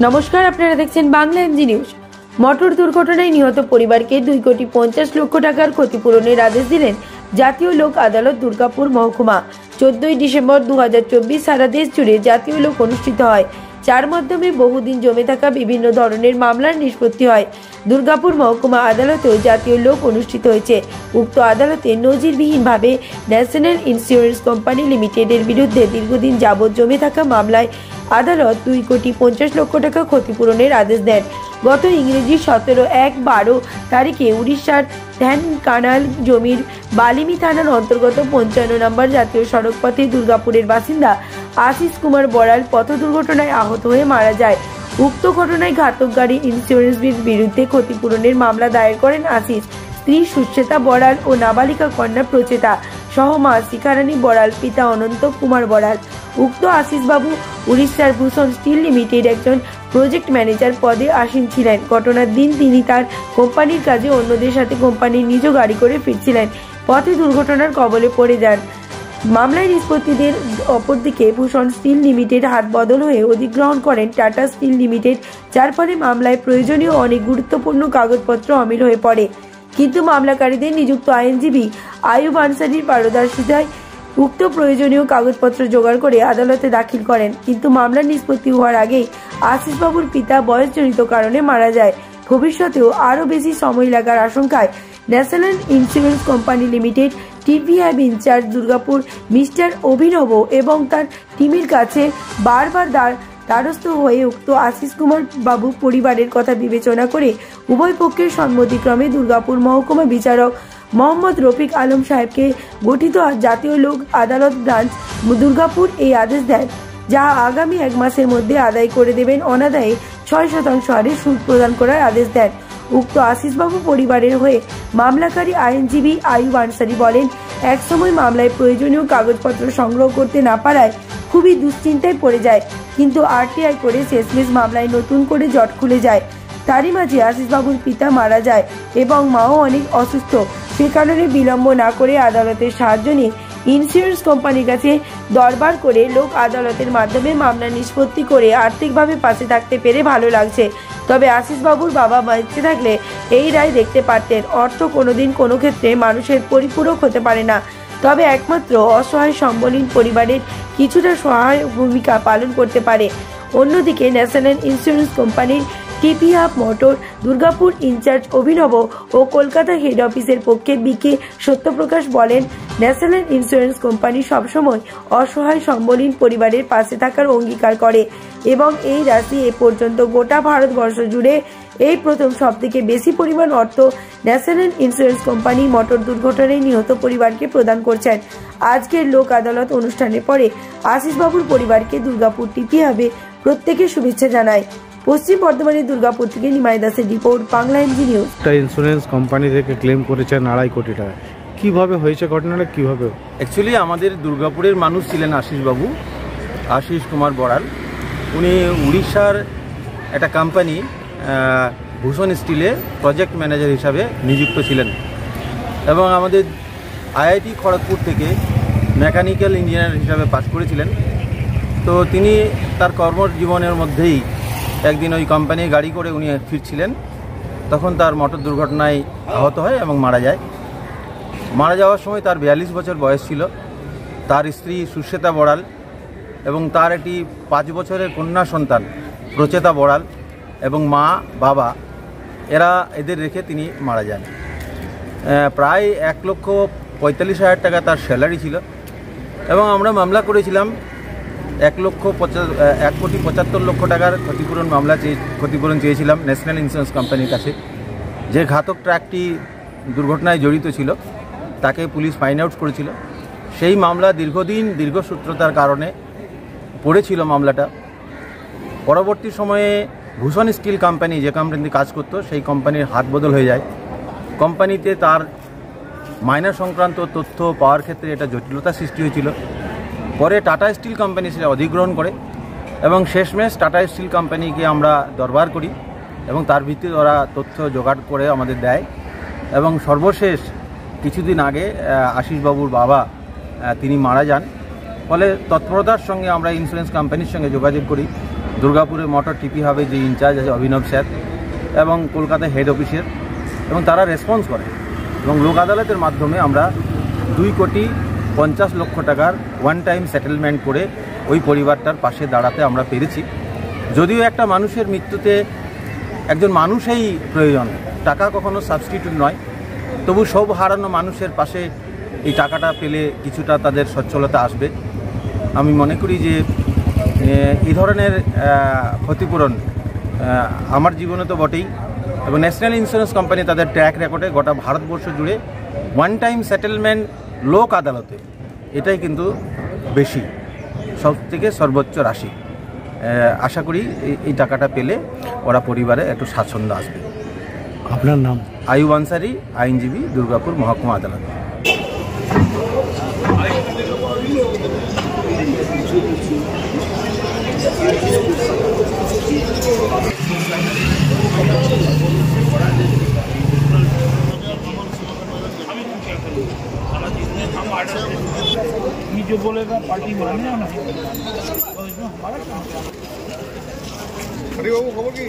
নমস্কার, আপনারা দেখছেন বাংলা এমজি নিউজ। মোটর দুর্ঘটনায় নিহত পরিবারকে 2,50,00,000 টাকার ক্ষতিপূরণের আদেশ দিলেন জাতীয় লোক আদালত দুর্গাপুর মহকুমা। 14 ডিসেম্বর 2024 সারা দেশ জুড়ে জাতীয় লোক অনুষ্ঠিত হয়, যার মাধ্যমে বহুদিন জমে থাকা বিভিন্ন ধরনের মামলার নিষ্পত্তি হয়। দুর্গাপুর মহকুমা আদালতেও জাতীয় লোক অনুষ্ঠিত হয়েছে। উক্ত আদালতে নজিরবিহীনভাবে ন্যাশনাল ইন্স্যুরেন্স কোম্পানি লিমিটেডের বিরুদ্ধে দীর্ঘদিন যাবৎ জমে থাকা মামলায় আদালত 2,50,00,000 টাকা ক্ষতিপূরণের আদেশ দেন। গত ইংরেজি 17/1/12 তারিখে উড়িষ্যার ধ্যানকানাল জমির বালিমি থানার অন্তর্গত 55 নম্বর জাতীয় সড়ক পথে দুর্গাপুরের বাসিন্দা আশিস কুমার বড়াল পথ দুর্ঘটনায় আহত হয়ে মারা যায়। উক্ত ঘটনায় ঘাতক গাড়ি ইন্স্যুরেন্সের বিরুদ্ধে ক্ষতিপূরণের মামলা দায়ের করেন আশিস। স্ত্রী সুশ্বেতা বড়াল ও নাবালিকা কন্যা প্রচেতা সহ মা শিখারানী বড়াল, পিতা অনন্ত কুমার বড়াল। উক্ত আশিস বাবু উড়িষ্যার ভূষণ স্টিল লিমিটেড একজন প্রজেক্ট ম্যানেজার পদে আসীন ছিলেন। ঘটনার দিন তিনি তার কোম্পানির কাজে অন্যদের সাথে কোম্পানির নিজ গাড়ি করে ফিরছিলেন। পথে দুর্ঘটনার কবলে পড়ে যান। মামলায় নিষ্পত্তিদের অপরদিকে ভূষণ স্টিল লিমিটেড হাত বদল হয়ে অধিগ্রহণ করেন টাটা স্টিল লিমিটেড, যার ফলে মামলায় প্রয়োজনীয় অনেক গুরুত্বপূর্ণ কাগজপত্র অমিল হয়ে পড়ে। কিন্তু মামলাকারীদের নিযুক্ত আইনজীবী আয়ুব আনসারির পারদর্শিতায় উক্ত প্রয়োজনীয় কাগজপত্র জোগাড় করে আদালতে দাখিল করেন। কিন্তু মামলার নিষ্পত্তি হওয়ার আগেই আশিসবাবুর পিতা বয়সজনিত কারণে মারা যায়। ভবিষ্যতেও আরও বেশি সময় লাগার আশঙ্কায় national insurance company limited TPI incharge Durgapur mister Abhinav এবং তার টিমের কাছে বারবার দ্বারস্থ হয়ে উক্ত আশিস কুমার বাবু পরিবারের কথা বিবেচনা করে উভয় পক্ষের সম্মতিক্রমে দুর্গাপুর মহকুমা বিচারক মোহাম্মদ রফিক আলম সাহেবকে গঠিত জাতীয় লোক আদালত ব্রাঞ্চ দুর্গাপুর এই আদেশ দেন, যা আগামী 1 মাসের মধ্যে আদায় করে দেবেন। অনাদায়ে 6% হারে সুদ প্রদান করার আদেশ দেন। উক্ত আশিসবাবু পরিবারের হয়ে মামলাকারী আইনজীবী আয়ুব আনসারি বলেন, একসময় মামলায় প্রয়োজনীয় কাগজপত্র সংগ্রহ করতে না পারায় খুবই দুশ্চিন্তায় পড়ে যায়, কিন্তু আরটিআই করে শেষমেশ মামলায় নতুন করে জট খুলে যায়। তারই মাঝে আশিসবাবুর পিতা মারা যায় এবং মাও অনেক অসুস্থ। সে কারণে বিলম্ব না করে আদালতের সাহায্য নিয়ে ইন্স্যুরেন্স কোম্পানির কাছে দরবার করে লোক আদালতের মাধ্যমে মামলা নিষ্পত্তি করে আর্থিকভাবে পাশে থাকতে পেরে ভালো লাগছে। তবে আশিসবাবুর বাবা বেঁচে থাকলে এই রায় দেখতে পারতেন। অর্থ কোনোদিন কোনো ক্ষেত্রে মানুষের পরিপূরক হতে পারে না, তবে একমাত্র অসহায় সম্বলহীন পরিবারের কিছুটা সহায়ক ভূমিকা পালন করতে পারে। অন্যদিকে ন্যাশনাল ইন্স্যুরেন্স কোম্পানির টিপিআই মোটর দুর্গাপুর ইনচার্জ অভিনব ও কলকাতা হেড অফিসের পক্ষে বিকে সত্যপ্রকাশ বলেন, ন্যাশনাল ইন্স্যুরেন্স কোম্পানি সবসময় অসহায় সম্বলহীন পরিবারের পাশে থাকার অঙ্গীকার করে এবং এই রাশি এ পর্যন্ত গোটা ভারতবর্ষ জুড়ে এই প্রথম সবথেকে বেশি পরিমাণ অর্থ ন্যাশনাল ইন্স্যুরেন্স কোম্পানি মোটর দুর্ঘটনায় নিহত পরিবারকে প্রদান করছেন। আজকের লোক আদালত অনুষ্ঠানের পরে আশিসবাবুর পরিবারকে দুর্গাপুর টিপিআই প্রত্যেকে শুভেচ্ছা জানায়। পশ্চিম বর্ধমানের দুর্গাপুর থেকে নিমাই দাসের report, Bangla MG news. Insurance company থেকে ক্লেম করেছেন 2.5 কোটি টাকা। কিভাবে হয়েছে ঘটনাটা? কিভাবে? অ্যাকচুয়ালি আমাদের দুর্গাপুরের মানুষ ছিলেন আশিসবাবু, আশিস কুমার বড়াল। উনি উড়িষ্যার একটা কোম্পানি ভূষণ স্টিলে প্রজেক্ট ম্যানেজার হিসাবে নিযুক্ত ছিলেন এবং আমাদের আইআইটি খড়গপুর থেকে মেকানিক্যাল ইঞ্জিনিয়ার হিসাবে পাস করেছিলেন। তো তিনি তার কর্মজীবনের মধ্যেই একদিন ওই কোম্পানি গাড়ি করে উনি ফিরছিলেন, তখন তার মোটর দুর্ঘটনায় আহত হয় এবং মারা যায়। মারা যাওয়ার সময় তার 42 বছর বয়স ছিল। তার স্ত্রী সুশ্বেতা বড়াল এবং তার একটি 5 বছরের কন্যা সন্তান প্রচেতা বড়াল এবং মা বাবা এদের রেখে তিনি মারা যান। প্রায় 1,45,000 টাকা তার স্যালারি ছিল এবং আমরা মামলা করেছিলাম 1,75,00,000 টাকার ক্ষতিপূরণ চেয়েছিলাম ন্যাশনাল ইন্স্যুরেন্স কোম্পানির কাছে। যে ঘাতক ট্রাকটি দুর্ঘটনায় জড়িত ছিল তাকে পুলিশ ফাইন্ড আউট করেছিল। সেই মামলা দীর্ঘসূত্রতার কারণে পড়েছিল মামলাটা। পরবর্তী সময়ে ভূষণ স্টিল কোম্পানি, যে কোম্পানিতে কাজ করতো, সেই কোম্পানির হাত বদল হয়ে যায়। কোম্পানিতে তার মাইনার সংক্রান্ত তথ্য পাওয়ার ক্ষেত্রে এটা জটিলতা সৃষ্টি হয়েছিল। পরে টাটা স্টিল কোম্পানি সেটা অধিগ্রহণ করে এবং শেষমেশ টাটা স্টিল কোম্পানিকে আমরা দরবার করি এবং তার ভিত্তিতে ওরা তথ্য জোগাড় করে আমাদের দেয় এবং সর্বশেষ কিছুদিন আগে আশিসবাবুর বাবা তিনি মারা যান। ফলে তৎপরতার সঙ্গে আমরা ইন্স্যুরেন্স কোম্পানির সঙ্গে যোগাযোগ করি দুর্গাপুরে মোটর টিপি হাবে যে ইনচার্জ আছে অভিনব স্যার এবং কলকাতা হেড অফিসের, এবং তারা রেসপন্স করে এবং লোক আদালতের মাধ্যমে আমরা 2,50,00,000 টাকার ওয়ান টাইম সেটেলমেন্ট করে ওই পরিবারটার পাশে দাঁড়াতে আমরা পেরেছি। যদিও একটা মানুষের মৃত্যুতে একজন মানুষই প্রয়োজন, টাকা কখনো সাবস্টিটিউট নয়, তবু সব হারানো মানুষের পাশে এই টাকাটা পেলে কিছুটা তাদের সচ্ছলতা আসবে। আমি মনে করি যে এই ধরনের ক্ষতিপূরণ আমার জীবনে তো বটেই, এবং ন্যাশনাল ইন্স্যুরেন্স কোম্পানি তাদের ট্র্যাক রেকর্ডে গোটা ভারতবর্ষ জুড়ে ওয়ান টাইম সেটেলমেন্ট লোক আদালতে এটাই কিন্তু বেশি, সব থেকে সর্বোচ্চ রাশি। আশা করি এই টাকাটা পেলে ওরা পরিবারে একটু স্বাচ্ছন্দ্য আসবে। আপনার নাম? আইয়ুব আনসারি, আইনজীবী, দুর্গাপুর মহকুমা আদালত। जो बोलेगा पार्टी माने ना। खबर की?